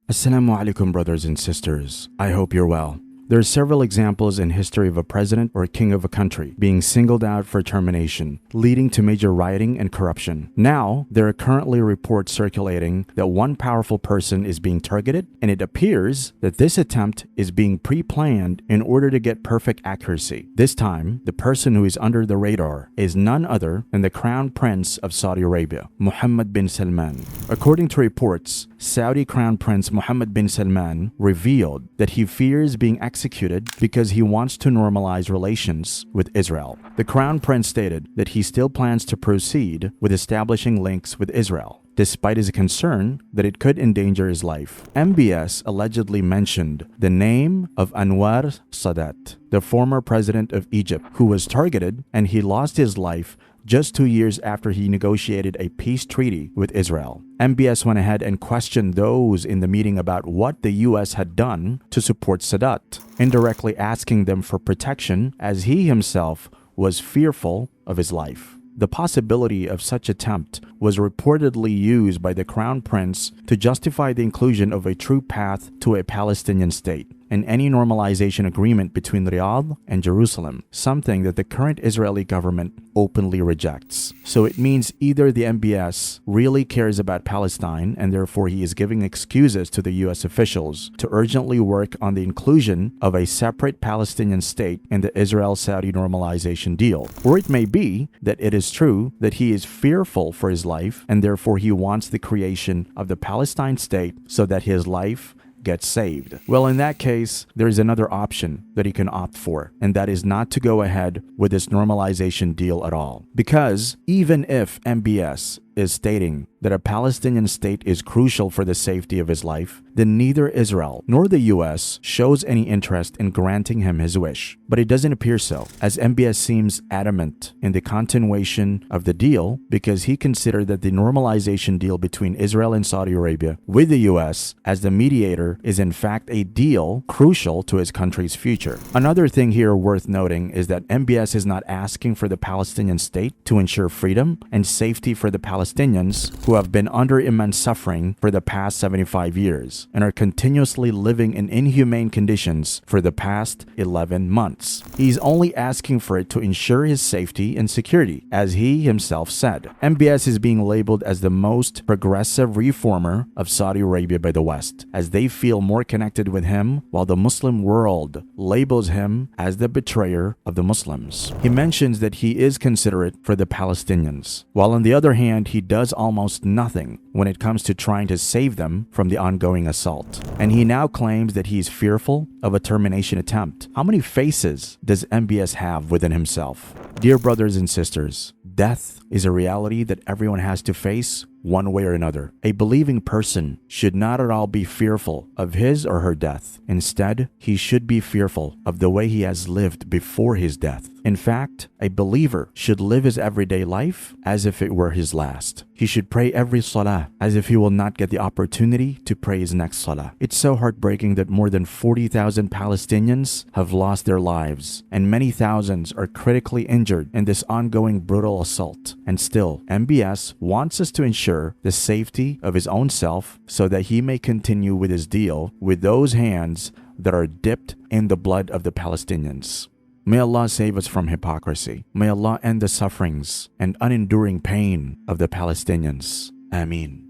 Assalamu alaikum, brothers and sisters. I hope you're well. There are several examples in history of a president or king of a country being singled out for termination, leading to major rioting and corruption. Now, there are currently reports circulating that one powerful person is being targeted, and it appears that this attempt is being pre-planned in order to get perfect accuracy. This time, the person who is under the radar is none other than the Crown Prince of Saudi Arabia, Mohammed bin Salman. According to reports, Saudi Crown Prince Mohammed bin Salman revealed that he fears being executed because he wants to normalize relations with Israel. The Crown Prince stated that he still plans to proceed with establishing links with Israel, despite his concern that it could endanger his life. MBS allegedly mentioned the name of Anwar Sadat, the former president of Egypt, who was targeted, and he lost his life just 2 years after he negotiated a peace treaty with Israel. MBS went ahead and questioned those in the meeting about what the US had done to support Sadat, indirectly asking them for protection as he himself was fearful of his life. The possibility of such attempt was reportedly used by the Crown Prince to justify the inclusion of a true path to a Palestinian state and any normalization agreement between Riyadh and Jerusalem, something that the current Israeli government openly rejects. So it means either the MBS really cares about Palestine and therefore he is giving excuses to the US officials to urgently work on the inclusion of a separate Palestinian state in the Israel-Saudi normalization deal. Or it may be that it is true that he is fearful for his life and therefore he wants the creation of the Palestine state so that his life gets saved. Well, in that case, there is another option that he can opt for, and that is not to go ahead with this normalization deal at all. Because even if MBS is stating that a Palestinian state is crucial for the safety of his life, then neither Israel nor the US shows any interest in granting him his wish. But it doesn't appear so, as MBS seems adamant in the continuation of the deal because he considered that the normalization deal between Israel and Saudi Arabia with the US as the mediator is in fact a deal crucial to his country's future. Another thing here worth noting is that MBS is not asking for the Palestinian state to ensure freedom and safety for the Palestinians who have been under immense suffering for the past 75 years and are continuously living in inhumane conditions for the past 11 months. He's only asking for it to ensure his safety and security, as he himself said. MBS is being labeled as the most progressive reformer of Saudi Arabia by the West, as they feel more connected with him, while the Muslim world labels him as the betrayer of the Muslims. He mentions that he is considerate for the Palestinians, while on the other hand, he does almost nothing when it comes to trying to save them from the ongoing assault. And he now claims that he's fearful of a termination attempt. How many faces does MBS have within himself? Dear brothers and sisters, death is a reality that everyone has to face one way or another. A believing person should not at all be fearful of his or her death. Instead, he should be fearful of the way he has lived before his death. In fact, a believer should live his everyday life as if it were his last. He should pray every salah as if he will not get the opportunity to pray his next salah. It's so heartbreaking that more than 40,000 Palestinians have lost their lives, and many thousands are critically injured in this ongoing brutal assault. And still, MBS wants us to ensure the safety of his own self so that he may continue with his deal with those hands that are dipped in the blood of the Palestinians. May Allah save us from hypocrisy. May Allah end the sufferings and unenduring pain of the Palestinians. Ameen.